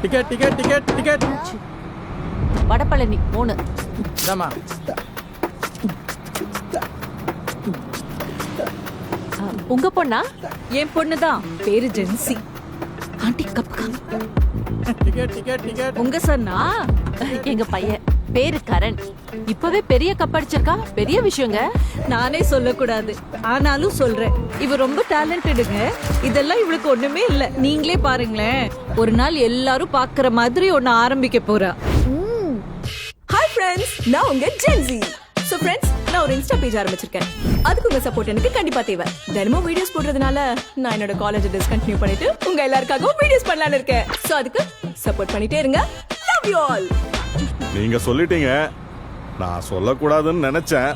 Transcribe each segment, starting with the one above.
Ticket ticket ticket ticket Vadapalani 3. தாமா. உங்க பொண்ணா? என் பொண்ணுதான், பேரு ஜென்சி. ஆண்டி கப்புக்கா. Ticket ticket ticket. உங்க சொன்னா எங்க பையன் பேரு கரண். இப்பவே பெரிய கப் அடிச்சிருக்கா, பெரிய விஷயங்க. நானே சொல்லக்கூடாது, ஆனாலும் சொல்றேன். இவ ரொம்ப டேலண்டடுங்க. இதெல்லாம் இவளுக்கு ஒண்ணுமே இல்ல. நீங்களே பாருங்களேன், ஒரு நாள் எல்லாரும் பாக்குற மாதிரி ஒன்னு ஆரம்பிக்க போறா. ஹாய் ஃப்ரெண்ட்ஸ், நான் உங்க ஜென்சி. சோ ஃப்ரெண்ட்ஸ், நான் ஒரு இன்ஸ்டா பேஜ் ஆரம்பிச்சிருக்கேன். அதுக்கு உங்க சப்போர்ட் எனக்கு கண்டிப்பா தேவை. தினமும் வீடியோஸ் போடுறதுனால நான் என்னோட காலேஜ் டிஸ்கண்டினியூ பண்ணிட்டு உங்க எல்லாருக்காகவும் வீடியோஸ் பண்ணலாம்னு இருக்கேன். சோ அதுக்கு சப்போர்ட் பண்ணிட்டே இருங்க. Love you all. நீங்க சொல்லிட்டீங்க, நான் சொல்லக்கூடாதுன்னு நினைச்சேன்,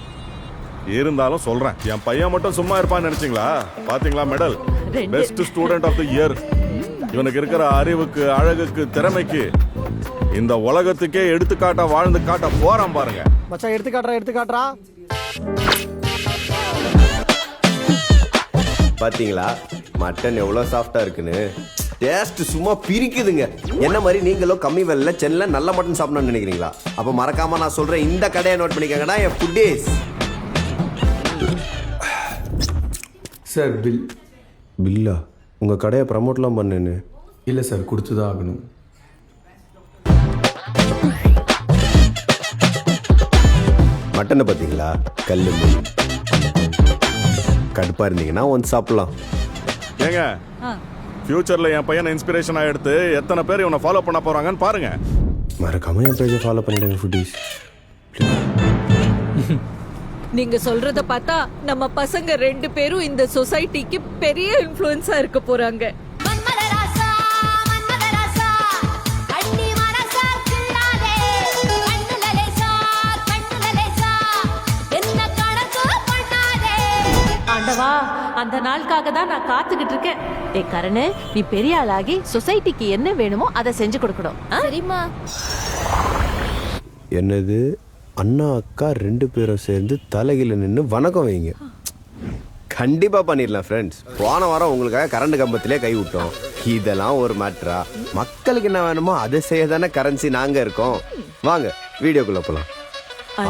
இருந்தாலும் சொல்றேன். என் பையன் மட்டும் சும்மா இருப்பான்னு நினைச்சீங்களா? பாத்தீங்களா medal, best student of the year. இவனுக்கு இருக்கிற அறிவுக்கு, அழகுக்கு, திறமைக்கு இந்த உலகத்துக்கே எடுத்துக்காட்டா வாழ்ந்து காட்ட போறான் பாருங்க. மச்சான் எடுத்துக்காட்டுறா. பாத்தீங்களா மட்டன் எவ்வளவு சாஃப்டா இருக்குன்னு? டேஸ்ட் சும்மா பிரிக்குதுங்க. என்ன மாதிரி நீங்களும் கம்மி விலையில சென்னையில நல்ல மட்டன் சாப்பிடணும்னு நினைக்கிறீங்களா? அப்ப மறக்காம நான் சொல்றேன், இந்த கடையை நோட் பண்ணிக்கங்கடா, என் ஃபுட்டீஸ். சார் பில்லா? உங்க கடையை ப்ரமோட்லாம் பண்ணேன்னு? இல்லை சார், கொடுத்துதான் ஆகணும். மட்டனை பார்த்தீங்களா? கல்லு மீன். கடுப்பா இருந்தீங்கன்னா ஒன்று சாப்பிடலாம். ஏங்க, ஃபியூச்சர்ல என் பையனை இன்ஸ்பிரேஷனா எடுத்து எத்தனை பேர் இவனை ஃபாலோ பண்ண போறாங்கன்னு பாருங்க. மறக்காம என் பேஜை ஃபாலோ பண்ணிடுங்க ஃபுட்டீஸ். நீங்க சொல்றத பார்த்தா நம்ம பசங்க 2 பேரும் இந்த சொசைட்டிக்கு பெரிய இன்ஃப்ளூயன்ஸா இருக்க போறாங்க. ஆண்டவா, அந்த நாளுக்காக தான் நான் காத்துக்கிட்டு இருக்கேன். டேய் கரணு, நீ பெரிய ஆளாகி சொசைட்டிக்கு என்ன வேணுமோ அதை செஞ்சு கொடுக்கணும். சரிம்மா. என்னது, அண்ணா அக்கா 2 பேரும் சேர்ந்து தலைகில நின்று வணக்கம் வைங்க. கண்டிப்பா பண்ணிடலாம் ஃப்ரெண்ட்ஸ். போன வாரம் உங்களுக்காக கரண்ட் கம்பத்திலே கை விட்டோம். இதெல்லாம் ஒரு மேட்டரா? மக்களுக்கு என்ன வேணுமோ அதை செய்ய தானே கரன்சி நாங்க இருக்கோம். வாங்க வீடியோக்குள்ள போலாம்.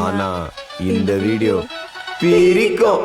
ஆனா இந்த வீடியோ பிரிக்கும்.